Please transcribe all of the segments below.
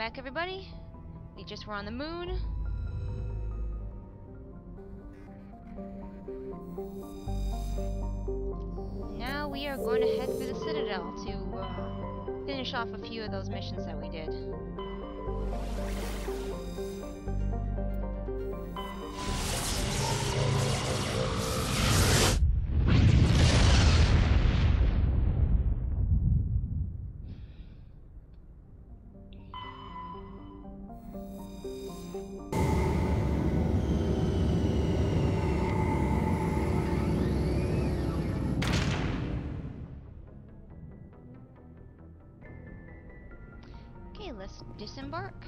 back, everybody. We just were on the moon. Now we are going to head for the Citadel to finish off a few of those missions that we did. Okay, let's disembark.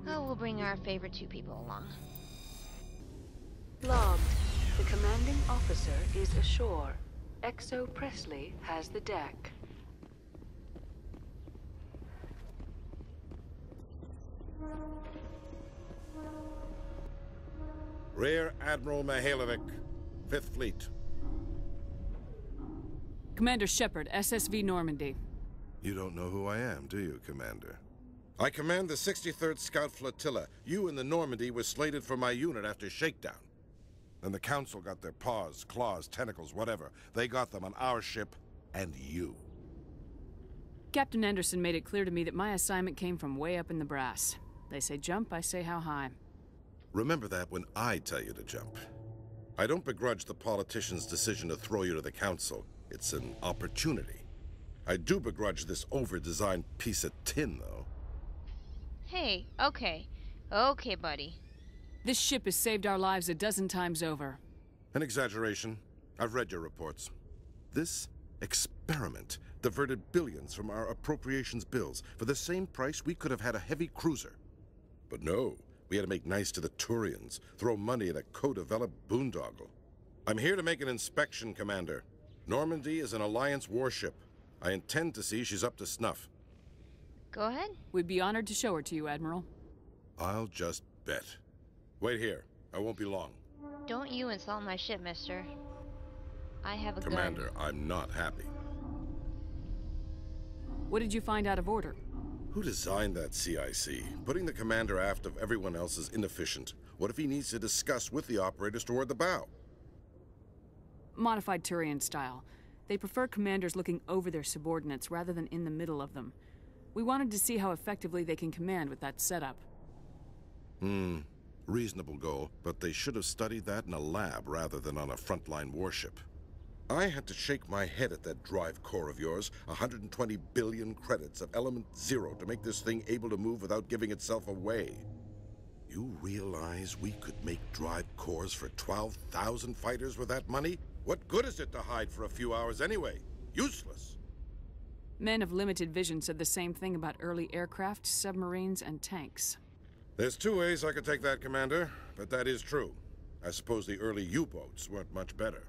Oh, we'll bring our favorite two people along. Logged. The commanding officer is ashore. Exo Presley has the deck. Rear Admiral Mihailovic, 5th Fleet. Commander Shepard, SSV Normandy. You don't know who I am, do you, Commander? I command the 63rd Scout Flotilla. You and the Normandy were slated for my unit after shakedown. Then the Council got their paws, claws, tentacles, whatever. They got them on our ship, and you. Captain Anderson made it clear to me that my assignment came from way up in the brass. They say jump, I say how high. Remember that when I tell you to jump. I don't begrudge the politician's decision to throw you to the Council. It's an opportunity. I do begrudge this over-designed piece of tin, though. Hey, okay. Okay, buddy. This ship has saved our lives a dozen times over. An exaggeration. I've read your reports. This experiment diverted billions from our appropriations bills. For the same price, we could have had a heavy cruiser. But no, we had to make nice to the Turians, throw money at a co-developed boondoggle. I'm here to make an inspection, Commander. Normandy is an Alliance warship. I intend to see she's up to snuff. Go ahead. We'd be honored to show her to you, Admiral. I'll just bet. Wait here. I won't be long. Don't you insult my ship, mister. I have a Commander, gun. I'm not happy. What did you find out of order? Who designed that CIC? Putting the commander aft of everyone else is inefficient. What if he needs to discuss with the operators toward the bow? Modified Turian style. They prefer commanders looking over their subordinates rather than in the middle of them. We wanted to see how effectively they can command with that setup. Reasonable goal, but they should have studied that in a lab rather than on a frontline warship. I had to shake my head at that drive core of yours. 120 billion credits of element 0 to make this thing able to move without giving itself away. You realize we could make drive cores for 12,000 fighters with that money? What good is it to hide for a few hours anyway? Useless. Men of limited vision said the same thing about early aircraft, submarines, and tanks. There's two ways I could take that, Commander, but that is true. I suppose the early U-boats weren't much better.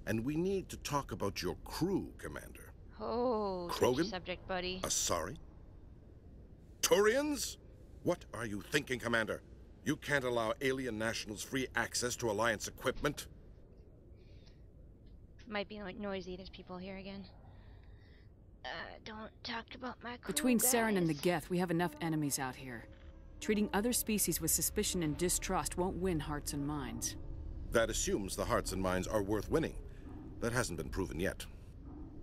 And we need to talk about your crew, Commander. Oh, Krogan? subject, buddy. Asari? Turians? What are you thinking, Commander? You can't allow alien nationals free access to Alliance equipment? Might be noisy, there's people here again. Don't talk about my crew, Between Saren and the guys. Geth, we have enough enemies out here. Treating other species with suspicion and distrust won't win hearts and minds. That assumes the hearts and minds are worth winning. That hasn't been proven yet.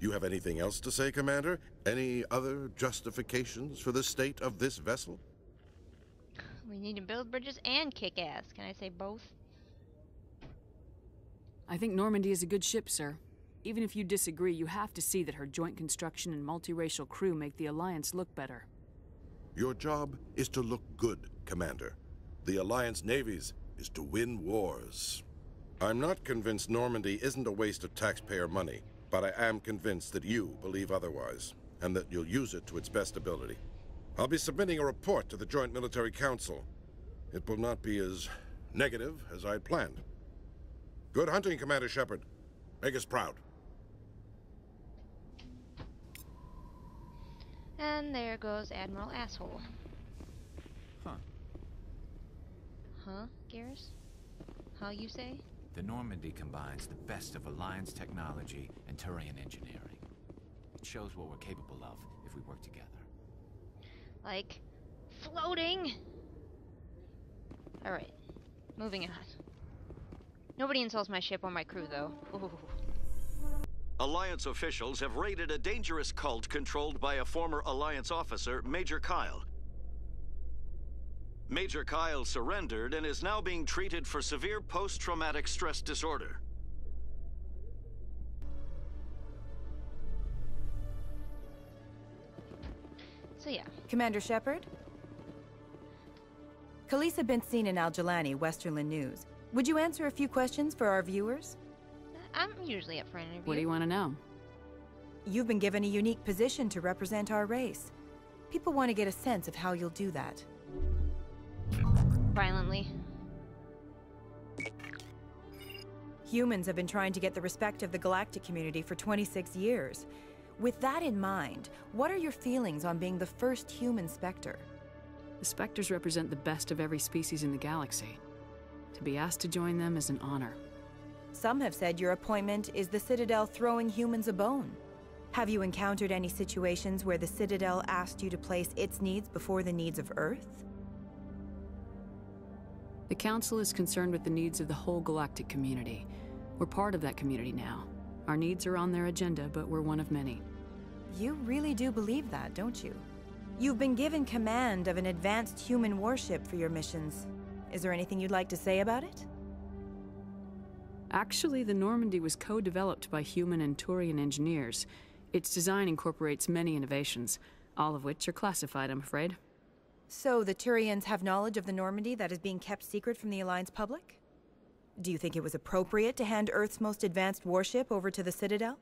You have anything else to say, Commander? Any other justifications for the state of this vessel? We need to build bridges and kick ass. Can I say both? I think Normandy is a good ship, sir. Even if you disagree, you have to see that her joint construction and multiracial crew make the Alliance look better. Your job is to look good, Commander. The Alliance navies is to win wars. I'm not convinced Normandy isn't a waste of taxpayer money, but I am convinced that you believe otherwise, and that you'll use it to its best ability. I'll be submitting a report to the Joint Military Council. It will not be as negative as I'd planned. Good hunting, Commander Shepard. Make us proud. And there goes Admiral Asshole. Huh. Huh, Garrus? How you say? The Normandy combines the best of Alliance technology and Turian engineering. It shows what we're capable of if we work together. Like, floating! Alright, moving on. Nobody insults my ship or my crew, though. Ooh. Alliance officials have raided a dangerous cult controlled by a former Alliance officer, Major Kyle. Major Kyle surrendered and is now being treated for severe post-traumatic stress disorder. So yeah. Commander Shepard? Khaleesa been seen in Al-Jalani, Westerland News. Would you answer a few questions for our viewers? I'm usually up for an interview. What do you want to know? You've been given a unique position to represent our race. People want to get a sense of how you'll do that. Violently. Humans have been trying to get the respect of the galactic community for 26 years. With that in mind, what are your feelings on being the first human Spectre? The Spectres represent the best of every species in the galaxy. To be asked to join them is an honor. Some have said your appointment is the Citadel throwing humans a bone. Have you encountered any situations where the Citadel asked you to place its needs before the needs of Earth? The Council is concerned with the needs of the whole galactic community. We're part of that community now. Our needs are on their agenda, but we're one of many. You really do believe that, don't you? You've been given command of an advanced human warship for your missions. Is there anything you'd like to say about it? Actually, the Normandy was co-developed by human and Turian engineers. Its design incorporates many innovations, all of which are classified, I'm afraid. So the Turians have knowledge of the Normandy that is being kept secret from the Alliance public? Do you think it was appropriate to hand Earth's most advanced warship over to the Citadel?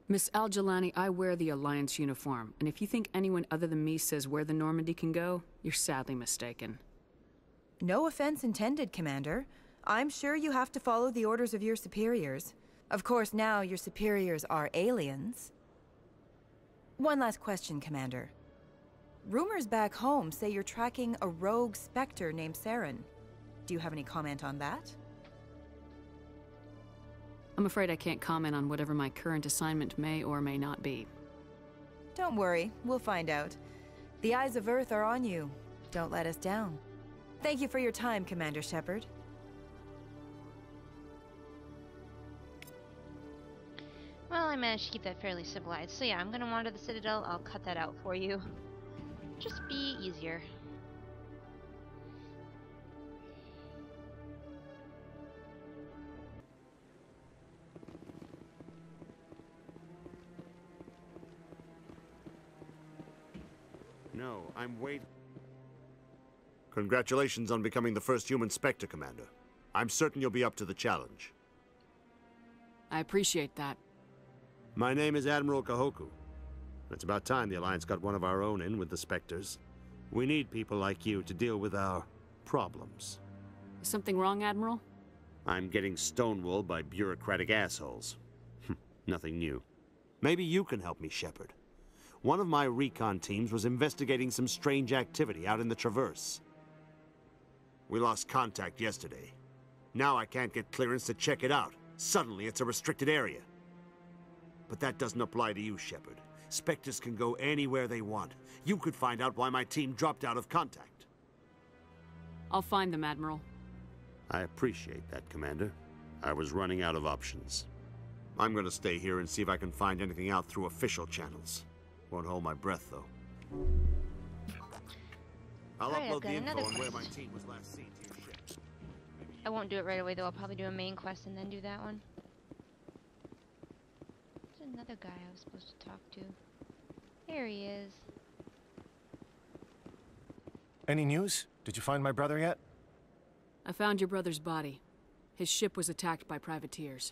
Miss Al-Jalani, I wear the Alliance uniform, and if you think anyone other than me says where the Normandy can go, you're sadly mistaken. No offense intended, Commander. I'm sure you have to follow the orders of your superiors. Of course, now your superiors are aliens. One last question, Commander. Rumors back home say you're tracking a rogue Spectre named Saren. Do you have any comment on that? I'm afraid I can't comment on whatever my current assignment may or may not be. Don't worry, we'll find out. The eyes of Earth are on you. Don't let us down. Thank you for your time, Commander Shepard. Well, I managed to keep that fairly civilized. So yeah, I'm gonna wander the Citadel. I'll cut that out for you. Just be easier. No, I'm waiting. Congratulations on becoming the first human Spectre, Commander. I'm certain you'll be up to the challenge. I appreciate that. My name is Admiral Kahoku. It's about time the Alliance got one of our own in with the Spectres. We need people like you to deal with our problems. Is something wrong, Admiral? I'm getting stonewalled by bureaucratic assholes. Nothing new. Maybe you can help me, Shepard. One of my recon teams was investigating some strange activity out in the Traverse. We lost contact yesterday. Now I can't get clearance to check it out. Suddenly it's a restricted area. But that doesn't apply to you, Shepard. Spectres can go anywhere they want. You could find out why my team dropped out of contact. I'll find them, Admiral. I appreciate that, Commander. I was running out of options. I'm gonna stay here and see if I can find anything out through official channels. Won't hold my breath, though. I'll Alright, I've upload got the another info on where my quest. team was last seen to your ship. I won't do it right away though. I'll probably do a main quest and then do that one. There's another guy I was supposed to talk to. There he is. Any news? Did you find my brother yet? I found your brother's body. His ship was attacked by privateers.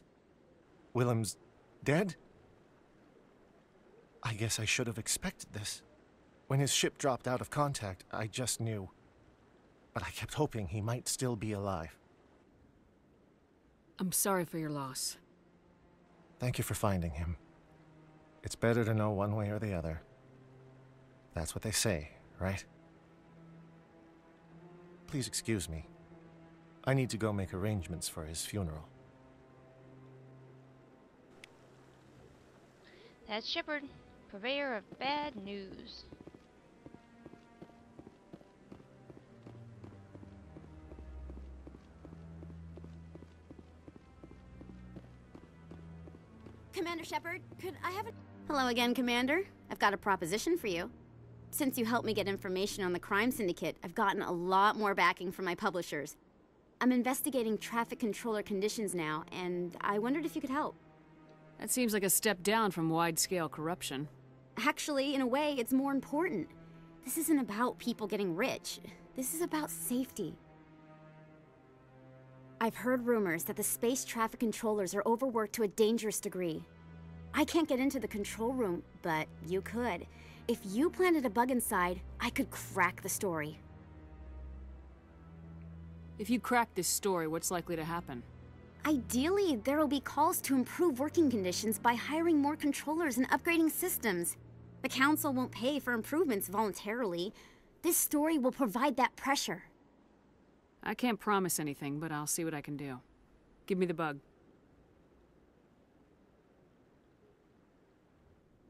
Willem's dead? I guess I should have expected this. When his ship dropped out of contact, I just knew. But I kept hoping he might still be alive. I'm sorry for your loss. Thank you for finding him. It's better to know one way or the other. That's what they say, right? Please excuse me. I need to go make arrangements for his funeral. That's Shepard, purveyor of bad news. Commander Shepard, could I have a... Hello again, Commander. I've got a proposition for you. Since you helped me get information on the crime syndicate, I've gotten a lot more backing from my publishers. I'm investigating traffic controller conditions now, and I wondered if you could help. That seems like a step down from wide-scale corruption. Actually, in a way, it's more important. This isn't about people getting rich. This is about safety. I've heard rumors that the space traffic controllers are overworked to a dangerous degree. I can't get into the control room, but you could. If you planted a bug inside, I could crack the story. If you crack this story, what's likely to happen? Ideally, there will be calls to improve working conditions by hiring more controllers and upgrading systems. The Council won't pay for improvements voluntarily. This story will provide that pressure. I can't promise anything, but I'll see what I can do. Give me the bug.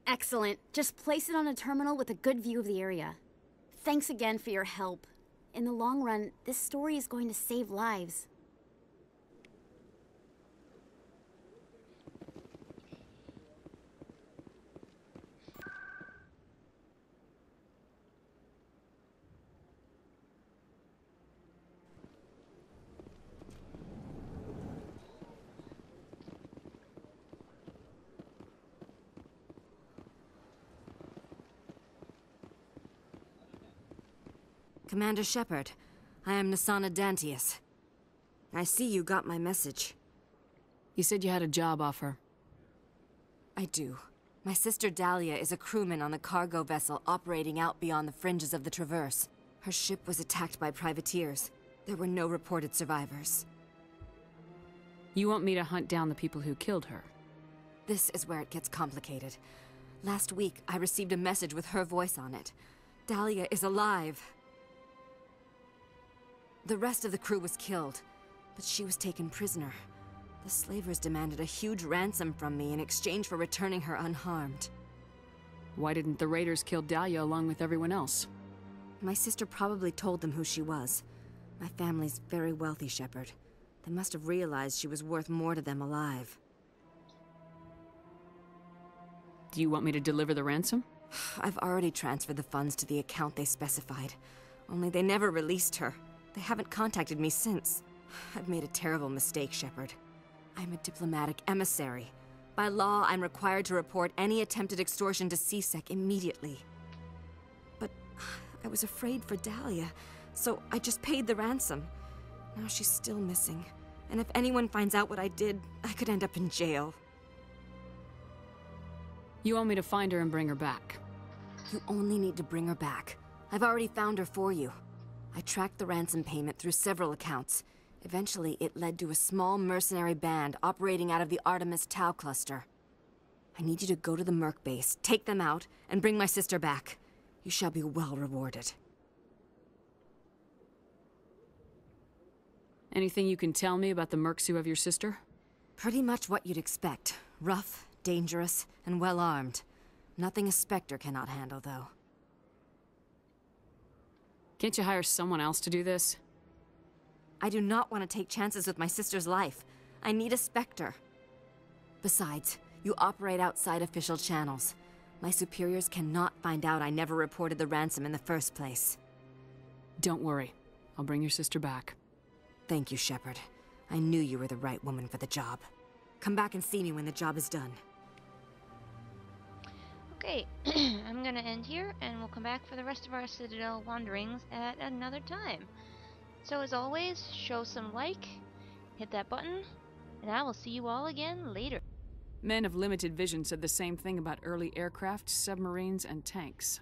Excellent. Just place it on a terminal with a good view of the area. Thanks again for your help. In the long run, this story is going to save lives. Commander Shepard, I am Nasana Dantius. I see you got my message. You said you had a job offer. I do. My sister Dahlia is a crewman on the cargo vessel operating out beyond the fringes of the Traverse. Her ship was attacked by privateers. There were no reported survivors. You want me to hunt down the people who killed her? This is where it gets complicated. Last week, I received a message with her voice on it. Dahlia is alive. The rest of the crew was killed, but she was taken prisoner. The slavers demanded a huge ransom from me in exchange for returning her unharmed. Why didn't the raiders kill Dahlia along with everyone else? My sister probably told them who she was. My family's very wealthy, Shepard. They must have realized she was worth more to them alive. Do you want me to deliver the ransom? I've already transferred the funds to the account they specified. Only they never released her. They haven't contacted me since. I've made a terrible mistake, Shepard. I'm a diplomatic emissary. By law, I'm required to report any attempted extortion to CSEC immediately. But I was afraid for Dahlia, so I just paid the ransom. Now she's still missing. And if anyone finds out what I did, I could end up in jail. You want me to find her and bring her back? You only need to bring her back. I've already found her for you. I tracked the ransom payment through several accounts. Eventually, it led to a small mercenary band operating out of the Artemis Tau cluster. I need you to go to the Merc base, take them out, and bring my sister back. You shall be well rewarded. Anything you can tell me about the Mercs who have your sister? Pretty much what you'd expect. Rough, dangerous, and well-armed. Nothing a Spectre cannot handle, though. Can't you hire someone else to do this? I do not want to take chances with my sister's life. I need a Spectre. Besides, you operate outside official channels. My superiors cannot find out I never reported the ransom in the first place. Don't worry. I'll bring your sister back. Thank you, Shepard. I knew you were the right woman for the job. Come back and see me when the job is done. Okay, I'm gonna end here, and we'll come back for the rest of our Citadel wanderings at another time. So as always, show some like, hit that button, and I will see you all again later. Men of limited vision said the same thing about early aircraft, submarines, and tanks.